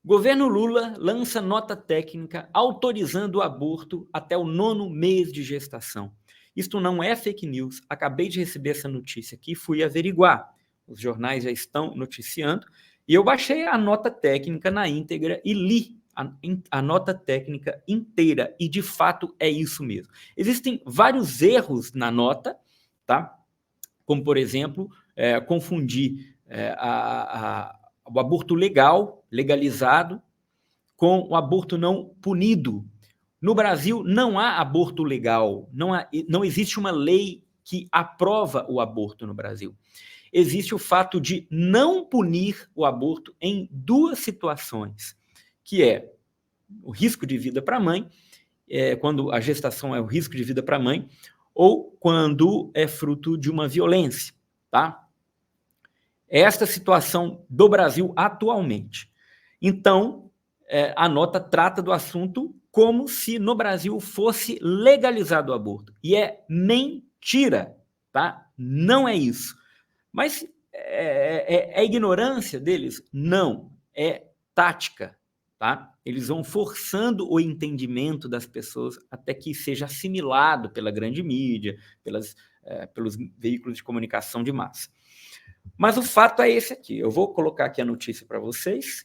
Governo Lula lança nota técnica autorizando o aborto até o 9º mês de gestação. Isto não é fake news, acabei de receber essa notícia aqui, fui averiguar. Os jornais já estão noticiando, e eu baixei a nota técnica na íntegra e li a nota técnica inteira, e de fato é isso mesmo. Existem vários erros na nota, tá? Como, por exemplo, confundir o aborto legalizado, com o aborto não punido. No Brasil, não há aborto legal, não existe uma lei que aprova o aborto no Brasil. Existe o fato de não punir o aborto em 2 situações, que é o risco de vida para a mãe, quando a gestação é o risco de vida para a mãe, ou quando é fruto de uma violência, tá? Esta situação do Brasil atualmente. Então, a nota trata do assunto como se no Brasil fosse legalizado o aborto. E é mentira, tá? Não é isso. Mas é ignorância deles? Não, é tática, tá? Eles vão forçando o entendimento das pessoas até que seja assimilado pela grande mídia, pelos veículos de comunicação de massa. Mas o fato é esse aqui. Eu vou colocar aqui a notícia para vocês,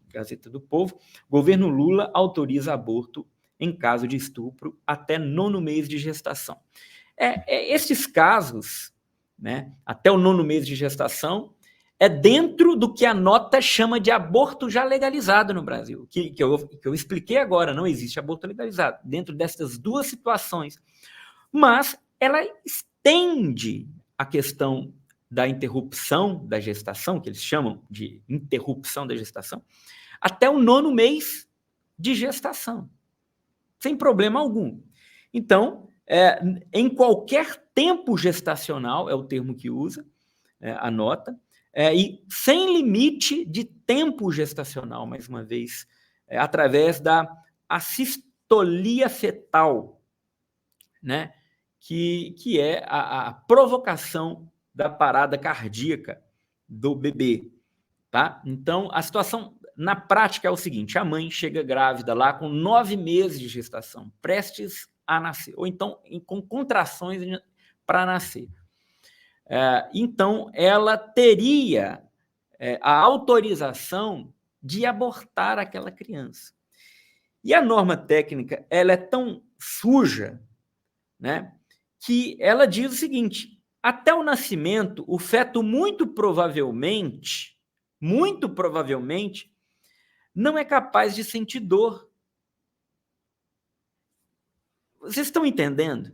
Gazeta do Povo. Governo Lula autoriza aborto em caso de estupro até 9º mês de gestação. Esses casos, né, até o 9º mês de gestação, é dentro do que a nota chama de aborto já legalizado no Brasil, que eu expliquei agora, não existe aborto legalizado, dentro dessas 2 situações. Mas ela estende a questão da interrupção da gestação, que eles chamam de interrupção da gestação, até o 9º mês de gestação, sem problema algum. Então, em qualquer tempo gestacional, é o termo que usa a nota, e sem limite de tempo gestacional, mais uma vez, através da assistolia fetal, né, que é a provocação da parada cardíaca do bebê, tá? Então, a situação na prática é o seguinte: a mãe chega grávida lá com 9 meses de gestação, prestes a nascer, ou então com contrações para nascer. Então, ela teria a autorização de abortar aquela criança. E a norma técnica, ela é tão suja, né, que ela diz o seguinte: até o nascimento, o feto muito provavelmente, não é capaz de sentir dor. Vocês estão entendendo?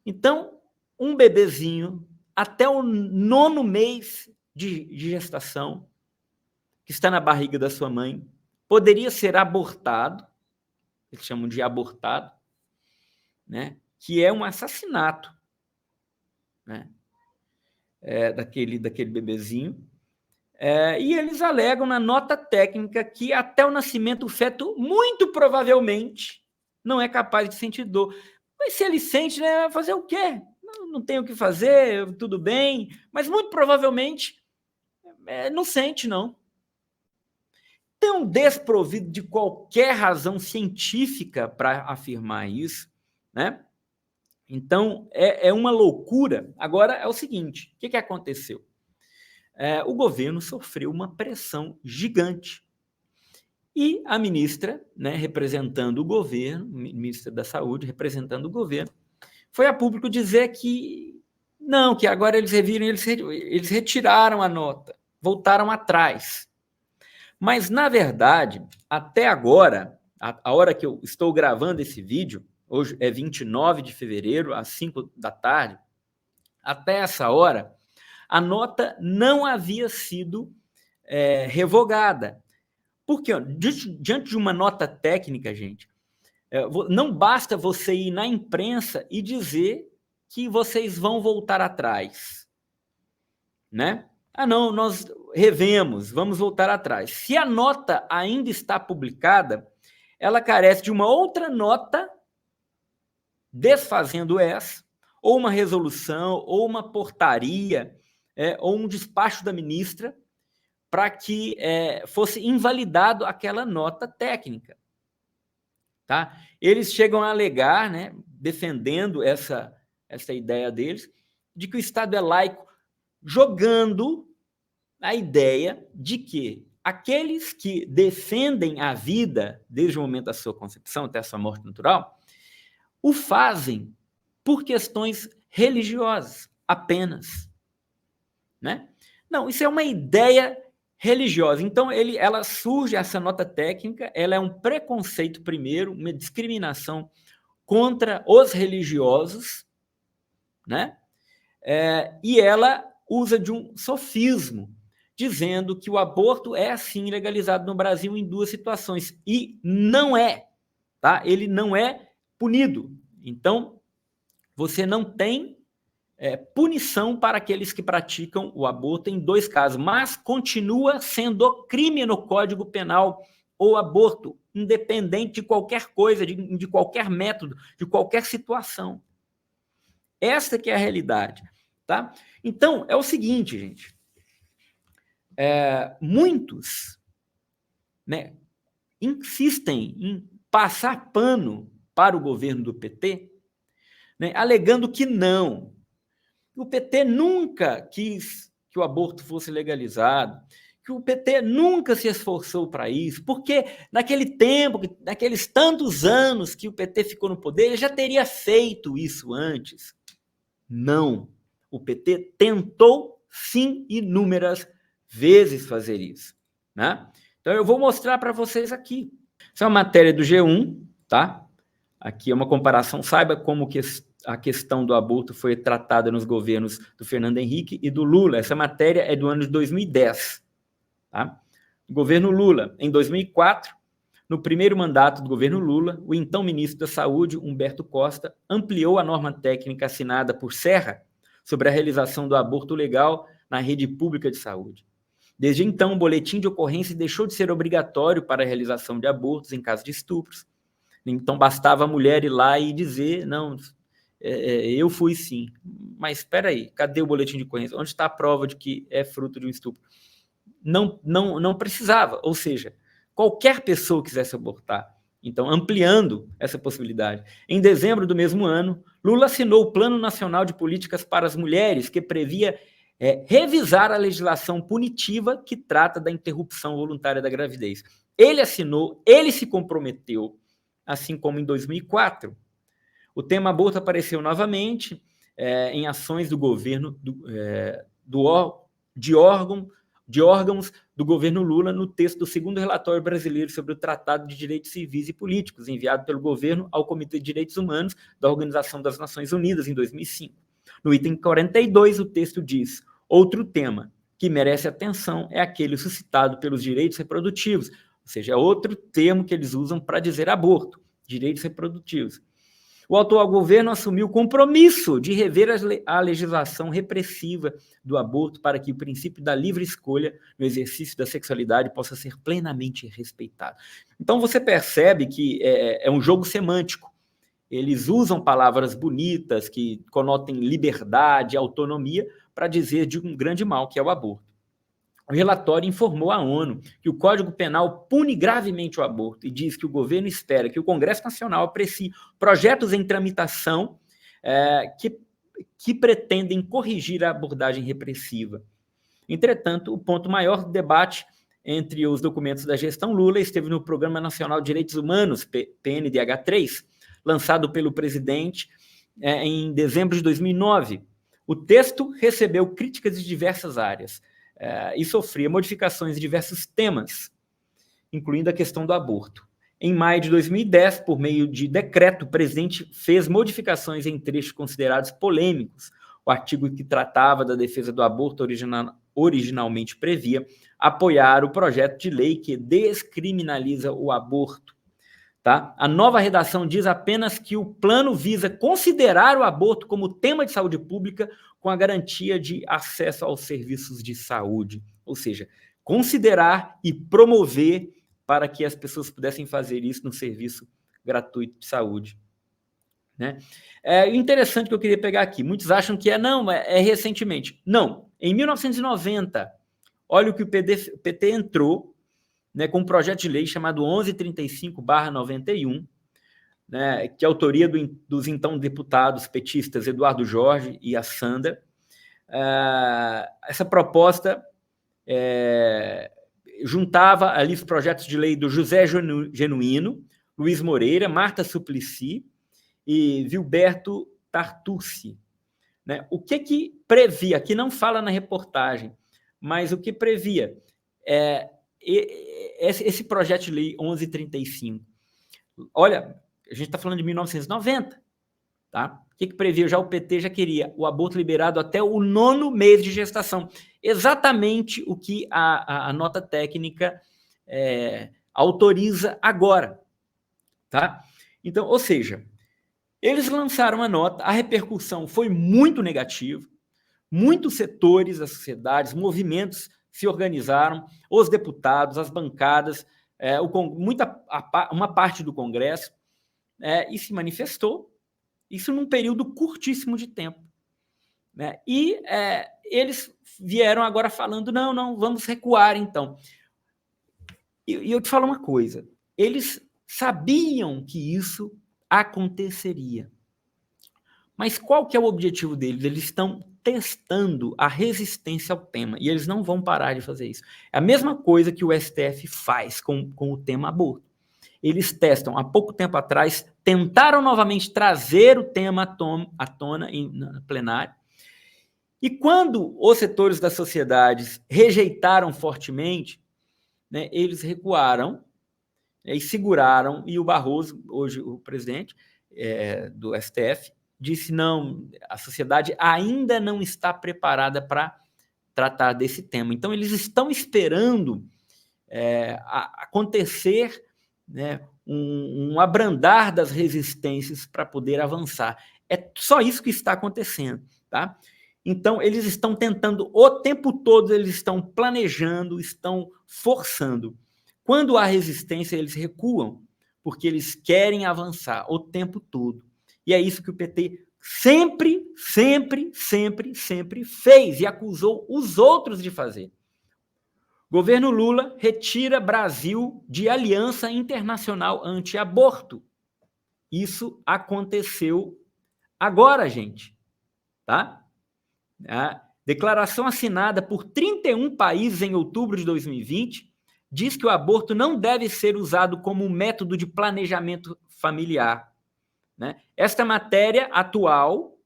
Então, um bebezinho, até o 9º mês de gestação, que está na barriga da sua mãe, poderia ser abortado, eles chamam de abortado, né, que é um assassinato, né, daquele bebezinho. E eles alegam na nota técnica que até o nascimento o feto muito provavelmente não é capaz de sentir dor. Mas se ele sente, né, vai fazer o quê? Não tem o que fazer, tudo bem, mas muito provavelmente não sente, não. Tão desprovido de qualquer razão científica para afirmar isso, né? Então, é uma loucura. Agora, é o seguinte, o que aconteceu? O governo sofreu uma pressão gigante. E a ministra, né, representando o governo, ministra da Saúde, representando o governo, foi a público dizer que não, que agora eles reviram, eles retiraram a nota, voltaram atrás. Mas, na verdade, até agora, a hora que eu estou gravando esse vídeo, hoje é 29 de fevereiro, às 5 da tarde, até essa hora, a nota não havia sido revogada. Porque, diante de uma nota técnica, gente, não basta você ir na imprensa e dizer que vocês vão voltar atrás, né? Não, nós revemos, vamos voltar atrás. Se a nota ainda está publicada, ela carece de uma outra nota desfazendo essa, ou uma resolução, ou uma portaria, ou um despacho da ministra, para que fosse invalidado aquela nota técnica. Tá? Eles chegam a alegar, né, defendendo essa ideia deles, de que o Estado é laico, jogando a ideia de que aqueles que defendem a vida desde o momento da sua concepção até a sua morte natural, o fazem por questões religiosas apenas, né? Não, isso é uma ideia religiosa. Então, ela surge, essa nota técnica, ela é um preconceito primeiro, uma discriminação contra os religiosos, né? E ela usa de um sofismo, dizendo que o aborto é, sim, legalizado no Brasil em duas situações. E não é, tá? Ele não é punido. Então, você não tem punição para aqueles que praticam o aborto em dois casos, mas continua sendo crime no Código Penal o aborto, independente de qualquer coisa, de qualquer método, de qualquer situação. Essa que é a realidade. Tá? Então, é o seguinte, gente. Muitos, né, insistem em passar pano para o governo do PT, né, alegando que não. O PT nunca quis que o aborto fosse legalizado, que o PT nunca se esforçou para isso, porque naquele tempo, naqueles tantos anos que o PT ficou no poder, ele já teria feito isso antes. Não. O PT tentou, sim, inúmeras vezes fazer isso, né? Então, eu vou mostrar para vocês aqui. Essa é uma matéria do G1, tá? Aqui é uma comparação. Saiba como que a questão do aborto foi tratada nos governos do Fernando Henrique e do Lula. Essa matéria é do ano de 2010, tá? O governo Lula, em 2004, no primeiro mandato do governo Lula, o então ministro da Saúde, Humberto Costa, ampliou a norma técnica assinada por Serra sobre a realização do aborto legal na rede pública de saúde. Desde então, o boletim de ocorrência deixou de ser obrigatório para a realização de abortos em caso de estupros. Então, bastava a mulher ir lá e dizer, não, eu fui sim. Mas espera aí, cadê o boletim de ocorrência? Onde está a prova de que é fruto de um estupro? Não precisava, ou seja, qualquer pessoa quisesse abortar. Então, ampliando essa possibilidade. Em dezembro do mesmo ano, Lula assinou o Plano Nacional de Políticas para as Mulheres, que previa revisar a legislação punitiva que trata da interrupção voluntária da gravidez. Ele assinou, ele se comprometeu, assim como em 2004. O tema aborto apareceu novamente em ações do governo, de órgãos do governo Lula no texto do segundo relatório brasileiro sobre o Tratado de Direitos Civis e Políticos, enviado pelo governo ao Comitê de Direitos Humanos da Organização das Nações Unidas, em 2005. No item 42, o texto diz: outro tema que merece atenção é aquele suscitado pelos direitos reprodutivos, ou seja, é outro termo que eles usam para dizer aborto, direitos reprodutivos. O atual governo assumiu o compromisso de rever a legislação repressiva do aborto para que o princípio da livre escolha no exercício da sexualidade possa ser plenamente respeitado. Então, você percebe que é um jogo semântico. Eles usam palavras bonitas que conotem liberdade, autonomia, para dizer de um grande mal, que é o aborto. O relatório informou à ONU que o Código Penal pune gravemente o aborto e diz que o governo espera que o Congresso Nacional aprecie projetos em tramitação que pretendem corrigir a abordagem repressiva. Entretanto, o ponto maior do debate entre os documentos da gestão Lula esteve no Programa Nacional de Direitos Humanos, PNDH3, lançado pelo presidente em dezembro de 2009. O texto recebeu críticas de diversas áreas e sofria modificações em diversos temas, incluindo a questão do aborto. Em maio de 2010, por meio de decreto, o presidente fez modificações em trechos considerados polêmicos. O artigo que tratava da defesa do aborto originalmente previa apoiar o projeto de lei que descriminaliza o aborto. Tá? A nova redação diz apenas que o plano visa considerar o aborto como tema de saúde pública com a garantia de acesso aos serviços de saúde. Ou seja, considerar e promover para que as pessoas pudessem fazer isso no serviço gratuito de saúde. Né? Interessante que eu queria pegar aqui. Muitos acham que recentemente. Não, em 1990, Olha o que o PT entrou, né, com um projeto de lei chamado 1135/91, né, que é autoria dos então deputados petistas Eduardo Jorge e a Sandra. Essa proposta juntava ali os projetos de lei do José Genuíno, Luiz Moreira, Marta Suplicy e Vilberto Tartucci. Né? O que previa, aqui não fala na reportagem, mas o que previa esse projeto de lei 1135. Olha, a gente está falando de 1990, tá? O que previa? Já o PT já queria o aborto liberado até o 9º mês de gestação. Exatamente o que a nota técnica autoriza agora, tá? Então, ou seja, eles lançaram uma nota, a repercussão foi muito negativa, muitos setores da sociedade, movimentos se organizaram, os deputados, as bancadas, uma parte do Congresso, e se manifestou, isso num período curtíssimo de tempo. Né? E eles vieram agora falando, não, vamos recuar então. E eu te falo uma coisa, eles sabiam que isso aconteceria. Mas qual que é o objetivo deles? Eles estão testando a resistência ao tema, e eles não vão parar de fazer isso. É a mesma coisa que o STF faz com o tema aborto. Eles testam, há pouco tempo atrás, tentaram novamente trazer o tema à tona na plenária, e quando os setores das sociedades rejeitaram fortemente, né, eles recuaram, e seguraram, e o Barroso, hoje o presidente do STF, disse, não, a sociedade ainda não está preparada para tratar desse tema. Então, eles estão esperando acontecer, né, um abrandar das resistências para poder avançar. É só isso que está acontecendo, tá? Então, eles estão tentando, o tempo todo, eles estão planejando, estão forçando. Quando há resistência, eles recuam, porque eles querem avançar o tempo todo. E é isso que o PT sempre fez e acusou os outros de fazer. Governo Lula retira Brasil de aliança internacional anti-aborto. Isso aconteceu agora, gente. Tá? A declaração assinada por 31 países em outubro de 2020 diz que o aborto não deve ser usado como um método de planejamento familiar. Né? Esta matéria atual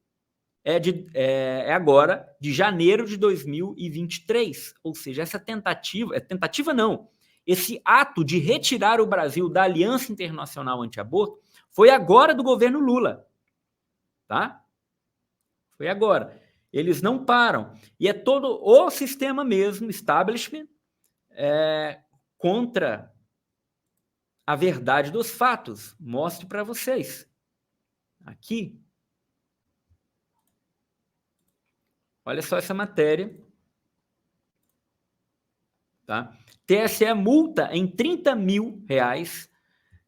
é agora, de janeiro de 2023. Ou seja, essa tentativa não, esse ato de retirar o Brasil da Aliança Internacional Anti-Aborto foi agora do governo Lula. Tá? Foi agora. Eles não param. E é todo o sistema mesmo, establishment, contra a verdade dos fatos. Mostro para vocês. Aqui. Olha só essa matéria. Tá? TSE multa em R$30 mil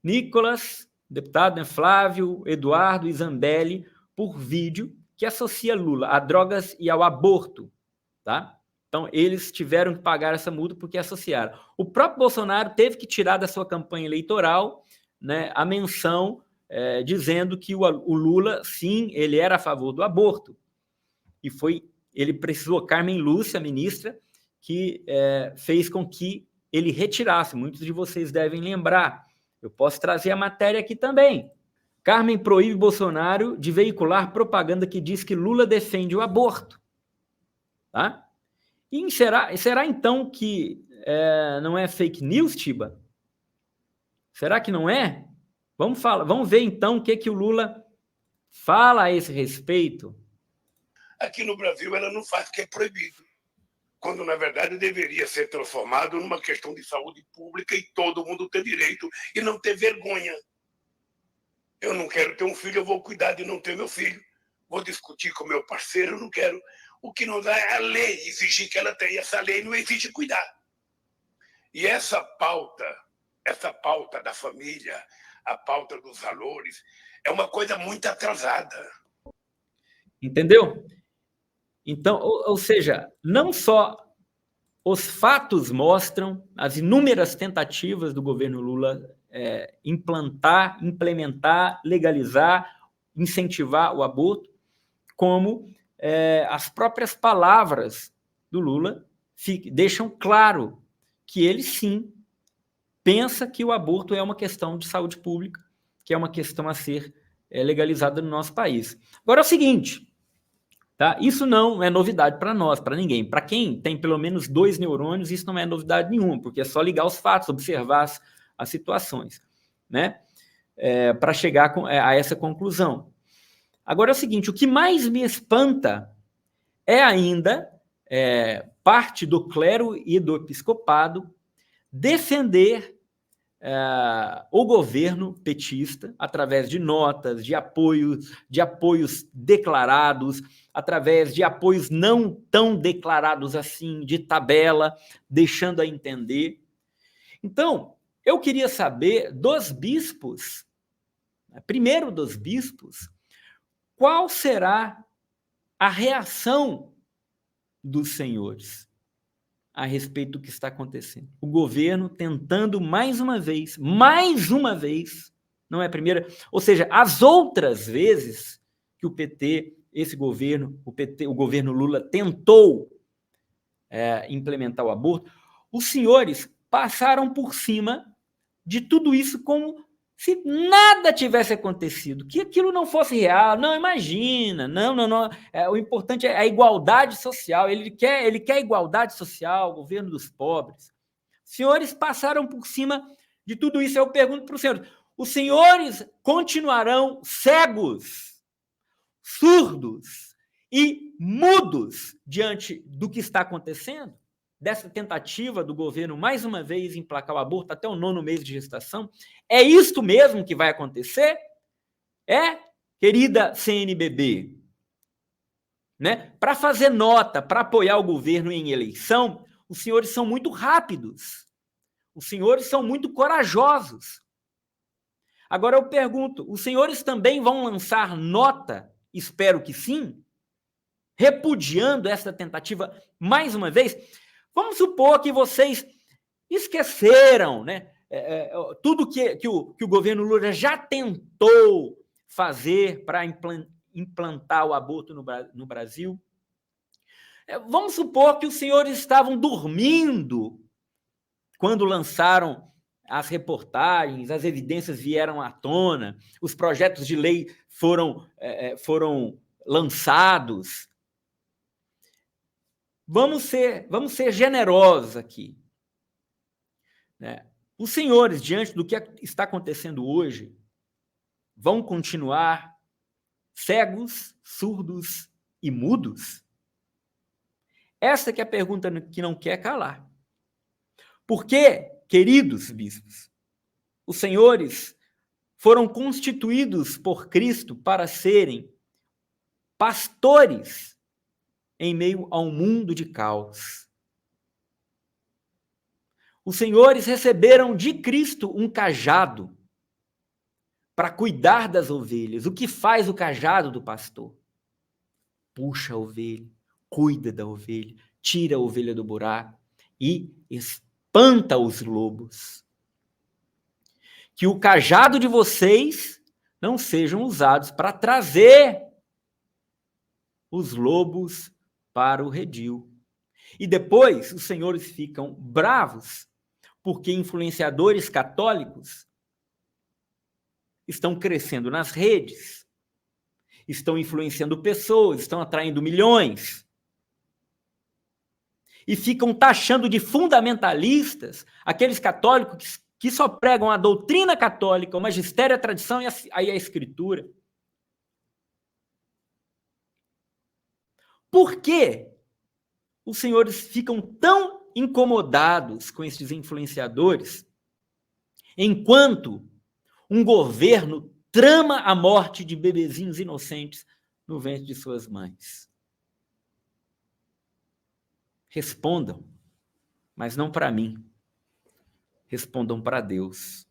Nicolas, deputado, né, Flávio, Eduardo e Zambelli, por vídeo que associa Lula a drogas e ao aborto. Tá? Então, eles tiveram que pagar essa multa porque associaram. O próprio Bolsonaro teve que tirar da sua campanha eleitoral, né, a menção dizendo que o Lula, sim, ele era a favor do aborto. E ele precisou, Carmen Lúcia, ministra, que fez com que ele retirasse. Muitos de vocês devem lembrar. Eu posso trazer a matéria aqui também. Carmen proíbe Bolsonaro de veicular propaganda que diz que Lula defende o aborto. Tá? E será então que não é fake news, Tiba? Será que não é? Vamos ver então o que o Lula fala a esse respeito. Aqui no Brasil ela não faz porque é proibido, quando na verdade deveria ser transformado numa questão de saúde pública e todo mundo ter direito e não ter vergonha. Eu não quero ter um filho, eu vou cuidar de não ter meu filho. Vou discutir com meu parceiro, eu não quero. O que não dá é a lei exigir que ela tenha. Essa lei não exige cuidar. E essa pauta da família, a pauta dos valores, é uma coisa muito atrasada. Entendeu? Então, ou seja, não só os fatos mostram as inúmeras tentativas do governo Lula implementar, legalizar, incentivar o aborto, como as próprias palavras do Lula deixam claro que ele, sim, pensa que o aborto é uma questão de saúde pública, que é uma questão a ser legalizada no nosso país. Agora é o seguinte, tá? Isso não é novidade para nós, para ninguém. Para quem tem pelo menos 2 neurônios, isso não é novidade nenhuma, porque é só ligar os fatos, observar as situações, né? Para chegar a essa conclusão. Agora é o seguinte, o que mais me espanta é ainda parte do clero e do episcopado defender o governo petista através de notas, de apoios declarados, através de apoios não tão declarados assim, de tabela, deixando a entender. Então, eu queria saber dos bispos, primeiro dos bispos, qual será a reação dos senhores a respeito do que está acontecendo. O governo tentando mais uma vez, não é a primeira, ou seja, as outras vezes que o PT, o governo Lula tentou implementar o aborto, os senhores passaram por cima de tudo isso como se nada tivesse acontecido, que aquilo não fosse real. Não, imagina, não. O importante é a igualdade social. Ele quer igualdade social, o governo dos pobres. Os senhores passaram por cima de tudo isso. Eu pergunto para os senhores: os senhores continuarão cegos, surdos e mudos diante do que está acontecendo? Dessa tentativa do governo, mais uma vez, emplacar o aborto até o 9º mês de gestação? É isto mesmo que vai acontecer? Querida CNBB? Né? Para fazer nota, para apoiar o governo em eleição, os senhores são muito rápidos. Os senhores são muito corajosos. Agora eu pergunto, os senhores também vão lançar nota? Espero que sim. Repudiando essa tentativa mais uma vez? Vamos supor que vocês esqueceram, né? Tudo que o governo Lula já tentou fazer para implantar o aborto no Brasil. Vamos supor que os senhores estavam dormindo quando lançaram as reportagens, as evidências vieram à tona, os projetos de lei foram lançados. Vamos ser generosos aqui. Né? Os senhores, diante do que está acontecendo hoje, vão continuar cegos, surdos e mudos? Essa que é a pergunta que não quer calar. Porque, queridos bispos, os senhores foram constituídos por Cristo para serem pastores em meio a um mundo de caos. Os senhores receberam de Cristo um cajado para cuidar das ovelhas. O que faz o cajado do pastor? Puxa a ovelha, cuida da ovelha, tira a ovelha do buraco e espanta os lobos. Que o cajado de vocês não sejam usados para trazer os lobos para o redil. E depois os senhores ficam bravos porque influenciadores católicos estão crescendo nas redes, estão influenciando pessoas, estão atraindo milhões. E ficam taxando de fundamentalistas aqueles católicos que só pregam a doutrina católica, o magistério, a tradição e a escritura. Por que os senhores ficam tão incomodados com esses influenciadores, enquanto um governo trama a morte de bebezinhos inocentes no ventre de suas mães? Respondam, mas não para mim. Respondam para Deus.